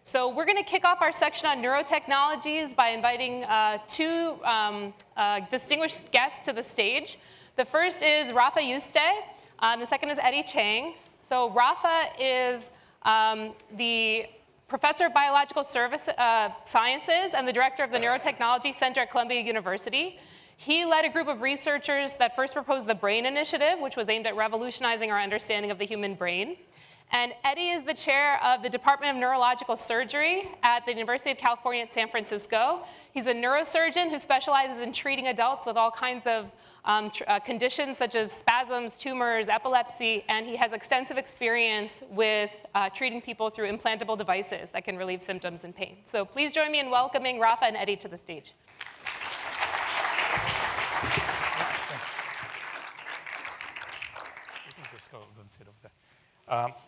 So we're going to kick off our section on neurotechnologies by inviting two distinguished guests to the stage. The first is Rafa Yuste, and the second is Chang. So Rafa is the professor of biological sciences and the director of the Neurotechnology Center at Columbia University. He led a group of researchers that first proposed the BRAIN Initiative, which was aimed at revolutionizing our understanding of the human brain. And Eddie is the chair of the Department of Neurological Surgery at the University of California at San Francisco. He's a neurosurgeon who specializes in treating adults with all kinds of conditions such as spasms, tumors, epilepsy, and he has extensive experience with treating people through implantable devices that can relieve symptoms and pain. So please join me in welcoming Rafa and Eddie to the stage.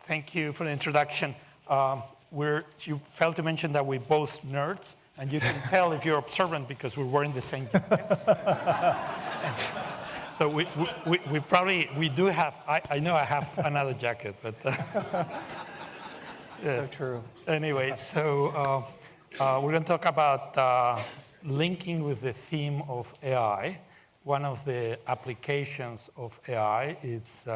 Thank you for the introduction. You failed to mention that we're both nerds, and you can tell if you're observant because we're wearing the same jackets. So we do have, I know I have another jacket, but yes. So true. Anyway, so we're going to talk about linking with the theme of AI. One of the applications of AI is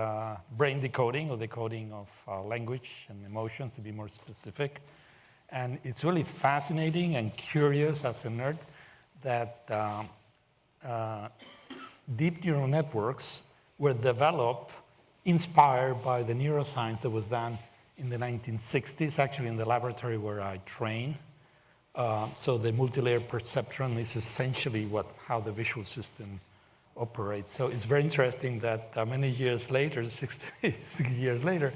brain decoding, or decoding of language and emotions, to be more specific. And it's really fascinating and curious as a nerd that deep neural networks were developed, inspired by the neuroscience that was done in the 1960s, actually in the laboratory where I train. So the multi-layer perceptron is essentially how the visual system operates. So it's very interesting that many years later, 60 years later,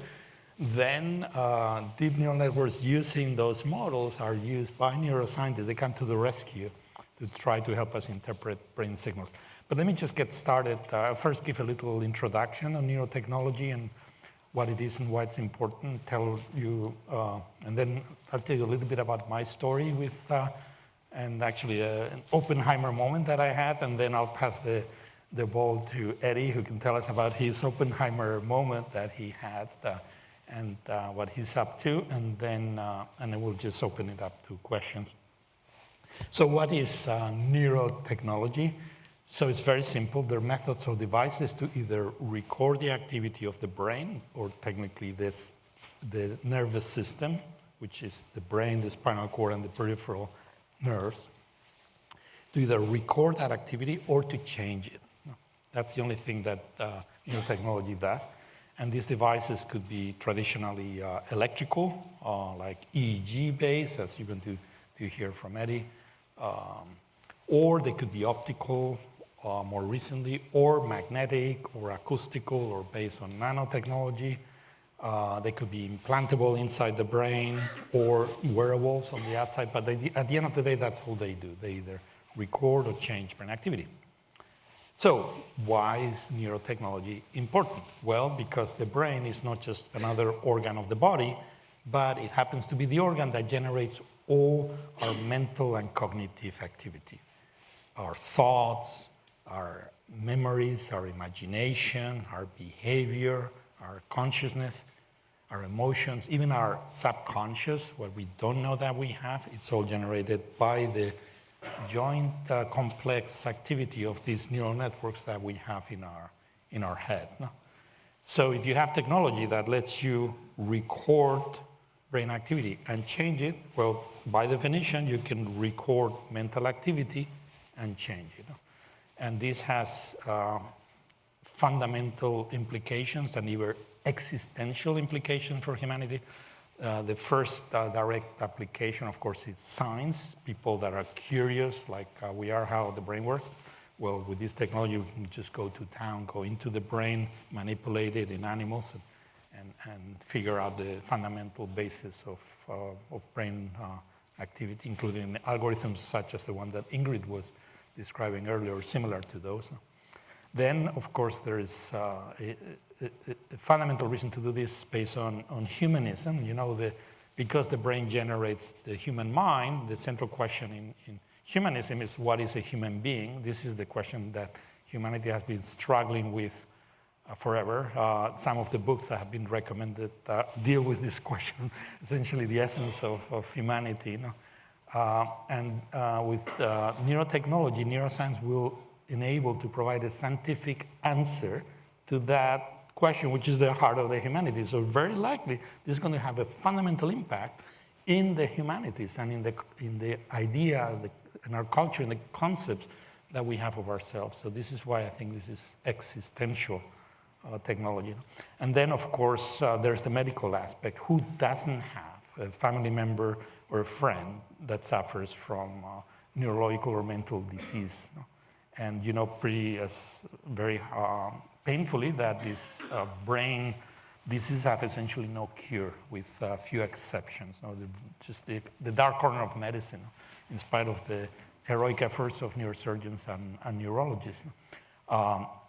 then deep neural networks using those models are used by neuroscientists. They come to the rescue to try to help us interpret brain signals. But let me just get started. I'll first give a little introduction on neurotechnology and what it is and why it's important, tell you, and then I'll tell you a little bit about my story with, and actually an Oppenheimer moment that I had, and then I'll pass the ball to Eddie, who can tell us about his Oppenheimer moment that he had and what he's up to, and then we'll just open it up to questions. So what is neurotechnology? So it's very simple. There are methods or devices to either record the activity of the brain, or technically the nervous system, which is the brain, the spinal cord, and the peripheral nerves, to either record that activity or to change it. That's the only thing that neurotechnology does. And these devices could be traditionally electrical, like EEG-based, as you're going to hear from Eddie, or they could be optical, more recently, or magnetic, or acoustical, or based on nanotechnology. They could be implantable inside the brain, or wearables on the outside. But at the end of the day, that's all they do. They either record or change brain activity. So why is neurotechnology important? Well, because the brain is not just another organ of the body, but it happens to be the organ that generates all our mental and cognitive activity. Our thoughts, our memories, our imagination, our behavior, our consciousness, our emotions, even our subconscious, what we don't know that we have, it's all generated by the joint complex activity of these neural networks that we have in our head. No? So if you have technology that lets you record brain activity and change it, well, by definition, you can record mental activity and change it. No? And this has fundamental implications and even existential implications for humanity. The first direct application, of course, is science. People that are curious, like we are, how the brain works. Well, with this technology, we can just go to town, go into the brain, manipulate it in animals, and figure out the fundamental basis of brain activity, including algorithms such as the one that Ingrid was describing earlier, similar to those. Then, of course, there is a fundamental reason to do this based on humanism. You know, because the brain generates the human mind, the central question in humanism is, what is a human being? This is the question that humanity has been struggling with forever. Some of the books that have been recommended deal with this question, essentially the essence of humanity. You know? With neurotechnology, neuroscience will enable to provide a scientific answer to that question, which is the heart of the humanities. So very likely, this is going to have a fundamental impact in the humanities and in the idea, in our culture, in the concepts that we have of ourselves. So this is why I think this is existential technology. And then, of course, there's the medical aspect. Who doesn't have a family member or a friend that suffers from neurological or mental disease? And you know very painfully that these brain diseases have essentially no cure, with a few exceptions. Just the dark corner of medicine, in spite of the heroic efforts of neurosurgeons and neurologists.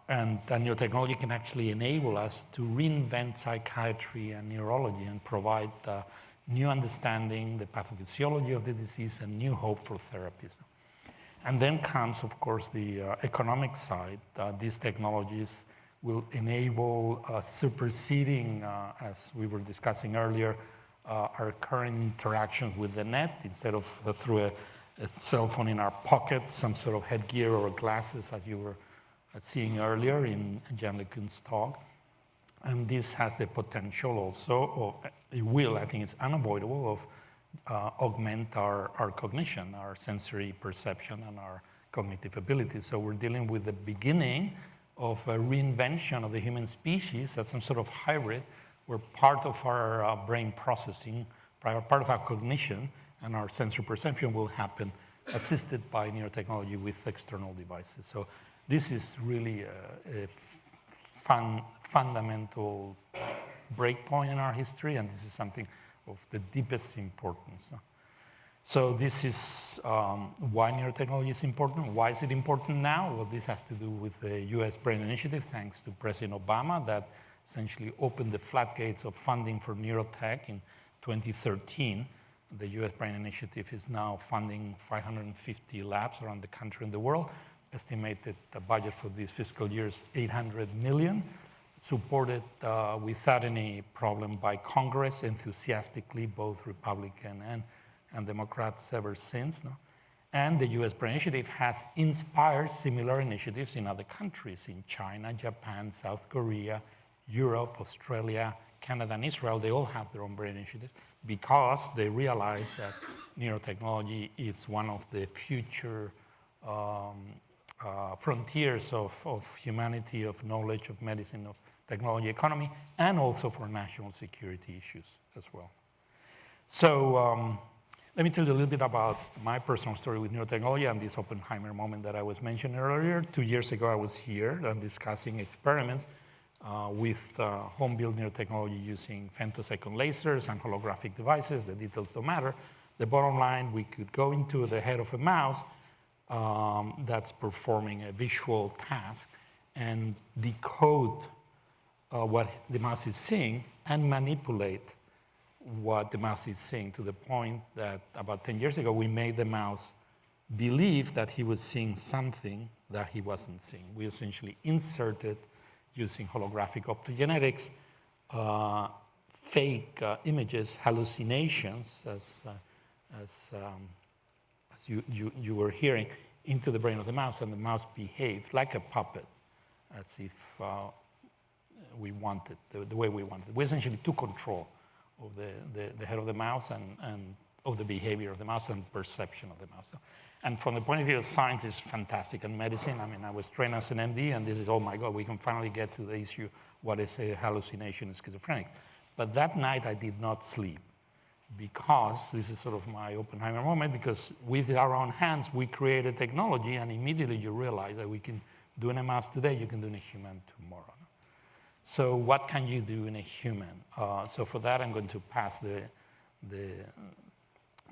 And neurotechnology can actually enable us to reinvent psychiatry and neurology and provide new understanding, the pathophysiology of the disease, and new hope for therapies. And then comes, of course, the economic side. These technologies will enable superseding, as we were discussing earlier, our current interactions with the net. Instead of through a cell phone in our pocket, some sort of headgear or glasses, as you were seeing earlier in Jan LeCun's talk. And this has the potential also, or it will, I think it's unavoidable, of augment our cognition, our sensory perception, and our cognitive abilities. So we're dealing with the beginning of a reinvention of the human species as some sort of hybrid, where part of our brain processing, part of our cognition and our sensory perception will happen assisted by neurotechnology with external devices. So this is really a fundamental breakpoint in our history, and this is something of the deepest importance. So this is why neurotechnology is important. Why is it important now? Well, this has to do with the US Brain Initiative, thanks to President Obama, that essentially opened the floodgates of funding for neurotech in 2013. The US Brain Initiative is now funding 550 labs around the country and the world. Estimated the budget for this fiscal year is $800 million, supported without any problem by Congress, enthusiastically, both Republican and Democrats ever since. And the US Brain Initiative has inspired similar initiatives in other countries, in China, Japan, South Korea, Europe, Australia, Canada, and Israel. They all have their own brain initiatives because they realize that neurotechnology is one of the future frontiers of humanity, of knowledge, of medicine, of technology, economy, and also for national security issues as well. So let me tell you a little bit about my personal story with neurotechnology and this Oppenheimer moment that I was mentioning earlier. 2 years ago, I was here and discussing experiments with home-built neurotechnology using femtosecond lasers and holographic devices. The details don't matter. The bottom line, we could go into the head of a mouse that's performing a visual task and decode what the mouse is seeing and manipulate what the mouse is seeing, to the point that about 10 years ago, we made the mouse believe that he was seeing something that he wasn't seeing. We essentially inserted, using holographic optogenetics, fake images, hallucinations, as you were hearing, into the brain of the mouse, and the mouse behaved like a puppet, as if we wanted, the way we wanted. We essentially took control of the head of the mouse and of the behavior of the mouse and perception of the mouse. And from the point of view of science, it's fantastic. And medicine, I mean, I was trained as an MD, and this is, oh my God, we can finally get to the issue, what is a hallucination in schizophrenic. But that night, I did not sleep, because this is sort of my Oppenheimer moment, because with our own hands, we created technology, and immediately you realize that we can do in a mouse today, you can do in a human tomorrow. So what can you do in a human? So for that, I'm going to pass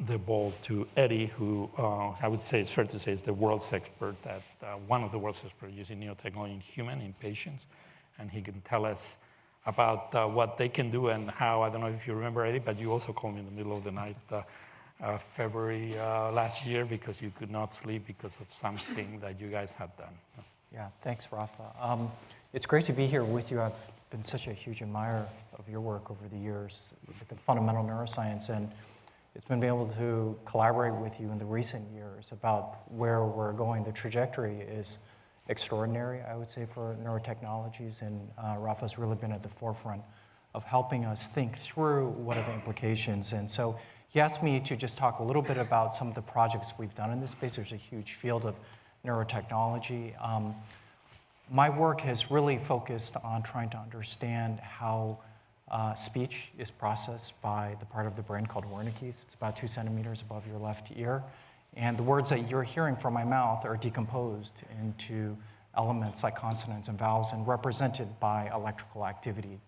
the ball to Eddie, who I would say, it's fair to say, is the world's expert, one of the world's experts using neurotechnology in human, in patients. And he can tell us about what they can do and how. I don't know if you remember, Eddie, but you also called me in the middle of the night, February last year, because you could not sleep because of something that you guys had done. Yeah, thanks, Rafa. It's great to be here with you. I've been such a huge admirer of your work over the years with the fundamental neuroscience, and it's been able to collaborate with you in the recent years about where we're going. The trajectory is extraordinary, I would say, for neurotechnologies, and Rafa's really been at the forefront of helping us think through what are the implications. And so he asked me to just talk a little bit about some of the projects we've done in this space. There's a huge field of neurotechnology. My work has really focused on trying to understand how speech is processed by the part of the brain called Wernicke's. It's about 2 centimeters above your left ear. And the words that you're hearing from my mouth are decomposed into elements like consonants and vowels and represented by electrical activity.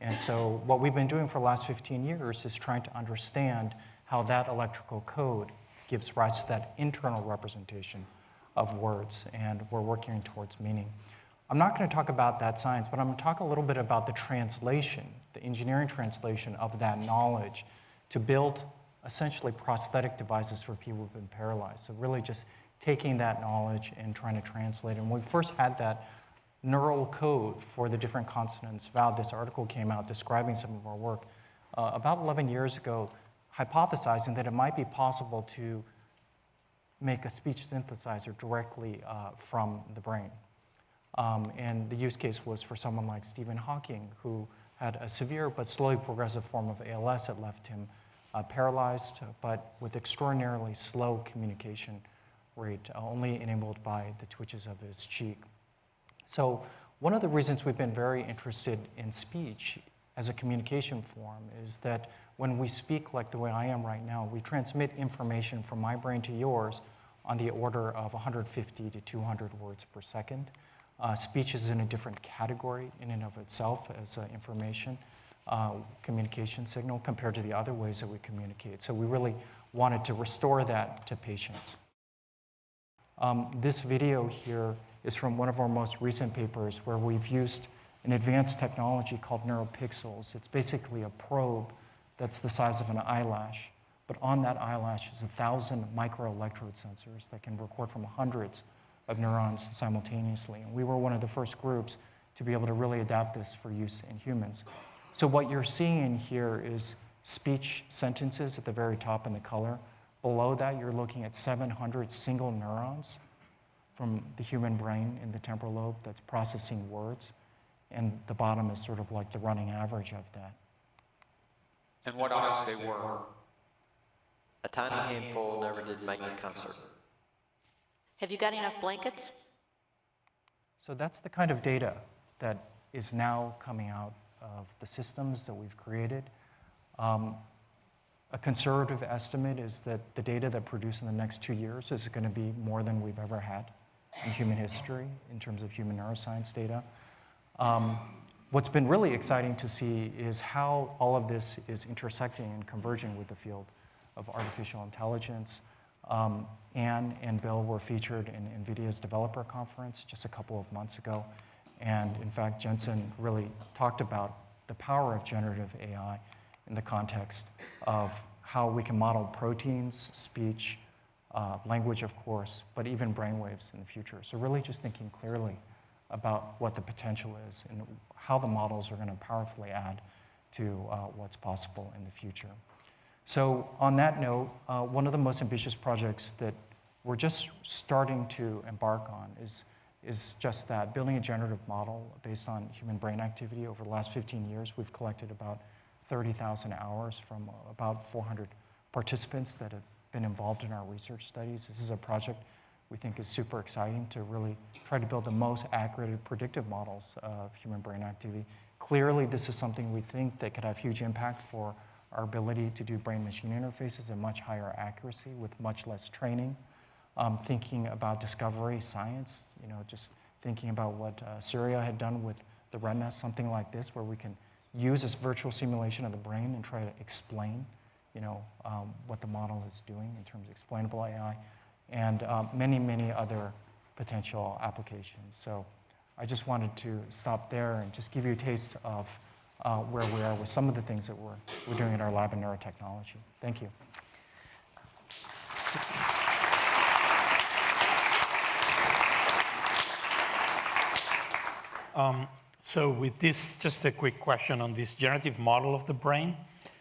And so what we've been doing for the last 15 years is trying to understand how that electrical code gives rise to that internal representation of words, and we're working towards meaning. I'm not going to talk about that science, but I'm going to talk a little bit about the translation, the engineering translation of that knowledge to build essentially prosthetic devices for people who've been paralyzed. So really just taking that knowledge and trying to translate it. And when we first had that neural code for the different consonants vowed, this article came out describing some of our work about 11 years ago, hypothesizing that it might be possible to make a speech synthesizer directly from the brain. And the use case was for someone like Stephen Hawking, who had a severe but slowly progressive form of ALS that left him paralyzed, but with extraordinarily slow communication rate, only enabled by the twitches of his cheek. So one of the reasons we've been very interested in speech as a communication form is that when we speak like the way I am right now, we transmit information from my brain to yours on the order of 150 to 200 words per second. Speech is in a different category in and of itself as information communication signal compared to the other ways that we communicate. So we really wanted to restore that to patients. This video here is from one of our most recent papers where we've used an advanced technology called neuropixels. It's basically a probe that's the size of an eyelash, but on that eyelash is 1,000 microelectrode sensors that can record from hundreds of neurons simultaneously. And we were one of the first groups to be able to really adapt this for use in humans. So what you're seeing here is speech sentences at the very top in the color. Below that, you're looking at 700 single neurons from the human brain in the temporal lobe that's processing words. And the bottom is sort of like the running average of that. And what eyes they were. A tiny handful never did make the concert. Have you got enough blankets? So that's the kind of data that is now coming out of the systems that we've created. A conservative estimate is that the data that produced in the next 2 years is going to be more than we've ever had in human history in terms of human neuroscience data. What's been really exciting to see is how all of this is intersecting and converging with the field of artificial intelligence. Anne and Bill were featured in NVIDIA's developer conference just a couple of months ago. And in fact, Jensen really talked about the power of generative AI in the context of how we can model proteins, speech, language, of course, but even brainwaves in the future. So really just thinking clearly about what the potential is and how the models are going to powerfully add to what's possible in the future. So on that note, one of the most ambitious projects that we're just starting to embark on is just that, building a generative model based on human brain activity. Over the last 15 years, we've collected about 30,000 hours from about 400 participants that have been involved in our research studies. This is a project we think is super exciting to really try to build the most accurate and predictive models of human brain activity. Clearly, this is something we think that could have huge impact for our ability to do brain-machine interfaces at much higher accuracy with much less training. Thinking about discovery science, just thinking about what Syria had done with the retina, something like this, where we can use this virtual simulation of the brain and try to explain, what the model is doing in terms of explainable AI, and many, many other potential applications. So I just wanted to stop there and just give you a taste of where we are with some of the things that we're doing in our lab in neurotechnology. Thank you. So with this, just a quick question on this generative model of the brain.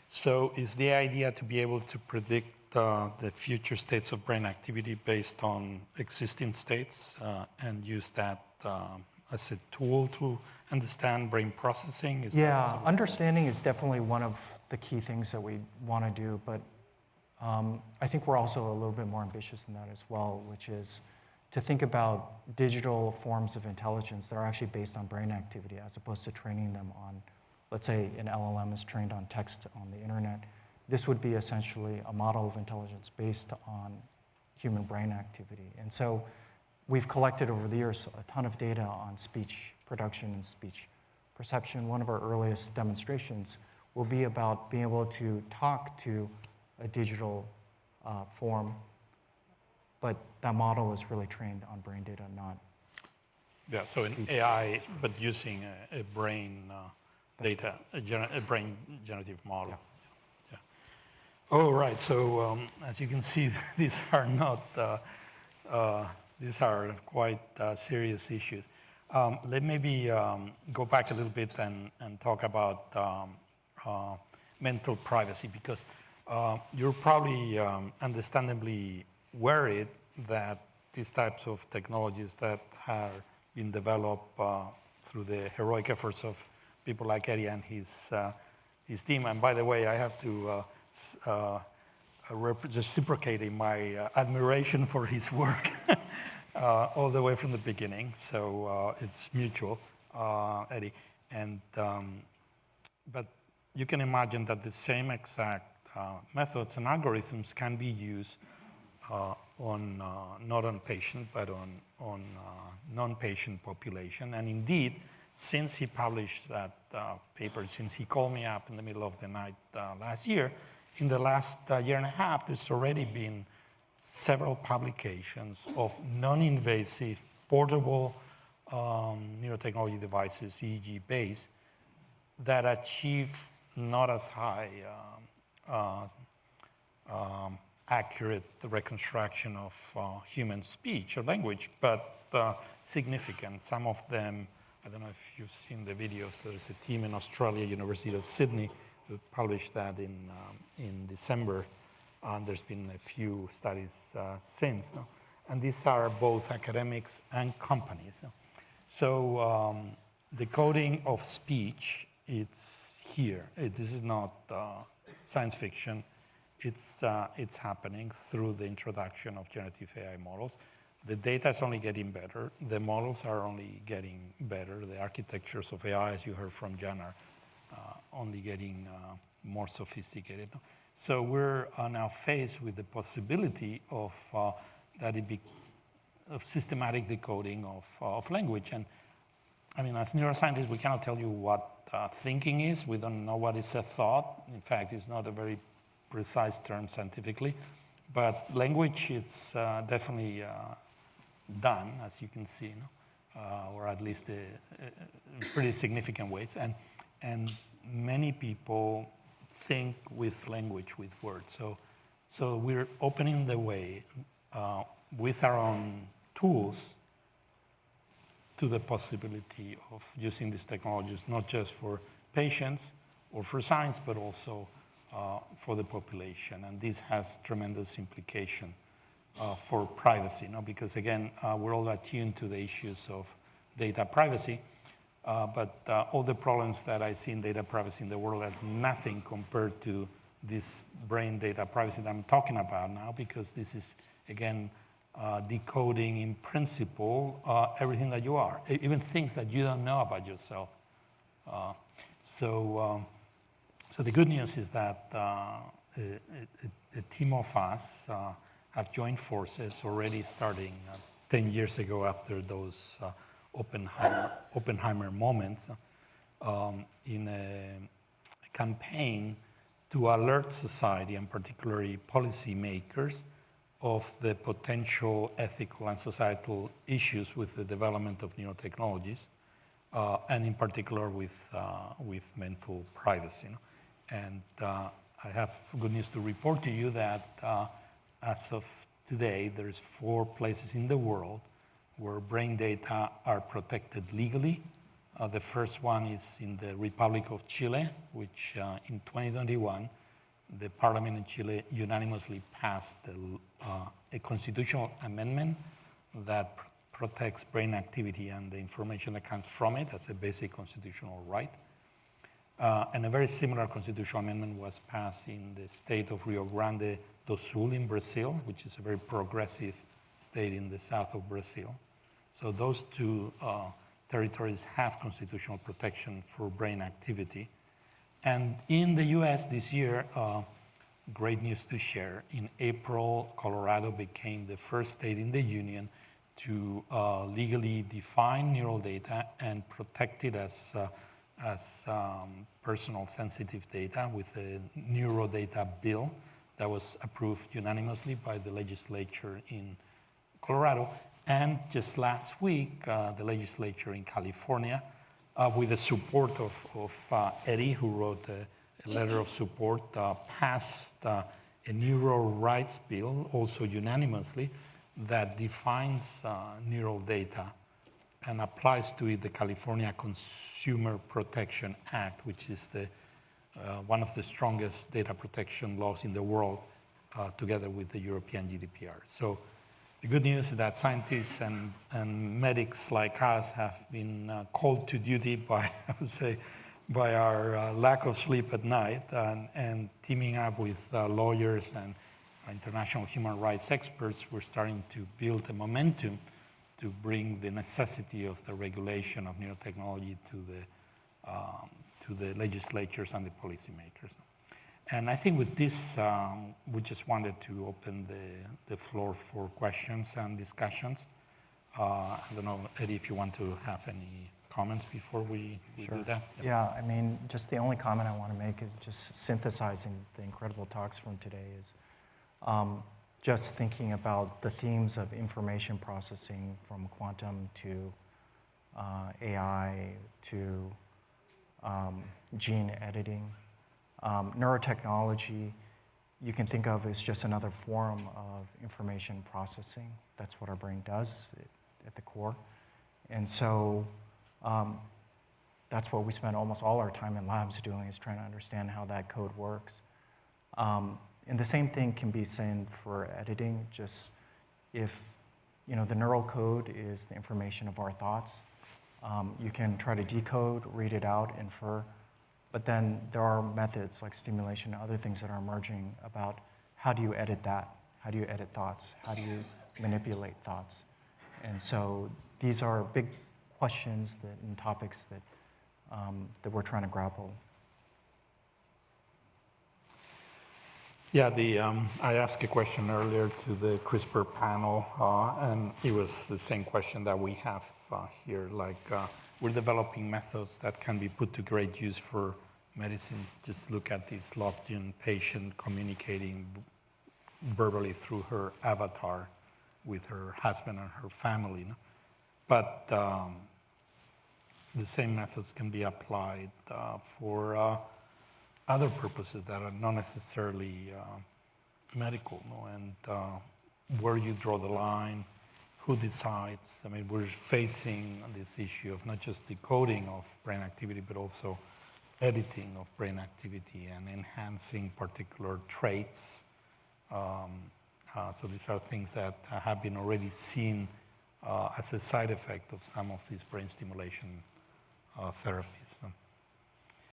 So is the idea to be able to predict the future states of brain activity based on existing states and use that as a tool to understand brain processing? Yeah, understanding is definitely one of the key things that we want to do, but I think we're also a little bit more ambitious than that as well, which is to think about digital forms of intelligence that are actually based on brain activity as opposed to training them on, let's say an LLM is trained on text on the internet. This would be essentially a model of intelligence based on human brain activity. And so we've collected over the years a ton of data on speech production and speech perception. One of our earliest demonstrations will be about being able to talk to a digital form, but that model is really trained on brain data, not Yeah, so an speech. AI, but using a brain data, a brain generative model. Yeah. Yeah. Oh, right. So as you can see, these are not, these are quite serious issues. Let maybe go back a little bit and talk about mental privacy, because you're probably understandably worried that these types of technologies that have been developed through the heroic efforts of people like Eddie and his team. And by the way, I have to reciprocate in my admiration for his work all the way from the beginning. So it's mutual, Eddie. And but you can imagine that the same exact methods and algorithms can be used on not on patient, but on non-patient population. And indeed, since he published that paper, since he called me up in the middle of the night last year, in the last year and a half, there's already been several publications of non-invasive, portable neurotechnology devices, EEG-based, that achieve not as high accurate reconstruction of human speech or language, but significant. Some of them, I don't know if you've seen the videos, there's a team in Australia, University of Sydney, who published that in December. There's been a few studies since. No? And these are both academics and companies. No? So the coding of speech, it's here. This is not science fiction. It's happening through the introduction of generative AI models. The data is only getting better. The models are only getting better. The architectures of AI, as you heard from Jan, are only getting more sophisticated. So we're now faced with the possibility of of systematic decoding of language. And I mean, as neuroscientists, we cannot tell you what thinking is. We don't know what is a thought. In fact, it's not a very precise term scientifically. But language is definitely done, as you can see, or at least in pretty significant ways. And many people think with language, with words. So we're opening the way with our own tools to the possibility of using these technologies, not just for patients or for science, but also for the population. And this has tremendous implication for privacy, because again, we're all attuned to the issues of data privacy, but all the problems that I see in data privacy in the world are nothing compared to this brain data privacy that I'm talking about now, because this is, again, decoding in principle everything that you are, even things that you don't know about yourself. So the good news is that a team of us have joined forces already starting 10 years ago after those Oppenheimer moments in a campaign to alert society, and particularly policymakers, of the potential ethical and societal issues with the development of neurotechnologies, and in particular with mental privacy. And I have good news to report to you that as of today, there's 4 places in the world where brain data are protected legally The first one is in the Republic of Chile, which in 2021, the parliament in Chile unanimously passed a constitutional amendment that protects brain activity and the information that comes from it as a basic constitutional right. And a very similar constitutional amendment was passed in the state of Rio Grande do Sul in Brazil, which is a very progressive state in the south of Brazil. So those two territories have constitutional protection for brain activity. And in the US this year, great news to share. In April, Colorado became the first state in the union to legally define neural data and protect it as personal sensitive data with a neurodata bill that was approved unanimously by the legislature in Colorado. And just last week, the legislature in California, with the support of Eddie, who wrote a letter of support, passed a neural rights bill, also unanimously, that defines neural data and applies to it the California Consumer Protection Act, which is one of the strongest data protection laws in the world, together with the European GDPR. So the good news is that scientists and medics like us have been called to duty by, I would say, by our lack of sleep at night, and teaming up with lawyers and international human rights experts, we're starting to build a momentum to bring the necessity of the regulation of neurotechnology to the legislatures and the policymakers. And I think with this, we just wanted to open the floor for questions and discussions. I don't know, Eddie, if you want to have any comments before we do that? Yeah, I mean, just the only comment I want to make is just synthesizing the incredible talks from today is just thinking about the themes of information processing from quantum to AI to gene editing. Neurotechnology, you can think of as just another form of information processing. That's what our brain does at the core. And so that's what we spend almost all our time in labs doing, is trying to understand how that code works. And the same thing can be said for editing. Just if the neural code is the information of our thoughts, you can try to decode, read it out, infer. But then there are methods like stimulation and other things that are emerging about how do you edit that? How do you edit thoughts? How do you manipulate thoughts? And so these are big questions and topics that we're trying to grapple. Yeah, I asked a question earlier to the CRISPR panel, and it was the same question that we have here. We're developing methods that can be put to great use for medicine. Just look at this locked-in patient communicating verbally through her avatar with her husband and her family. But the same methods can be applied for other purposes that are not necessarily medical. And where you draw the line, who decides? I mean, we're facing this issue of not just decoding of brain activity, but also editing of brain activity and enhancing particular traits. So these are things that have been already seen as a side effect of some of these brain stimulation therapies.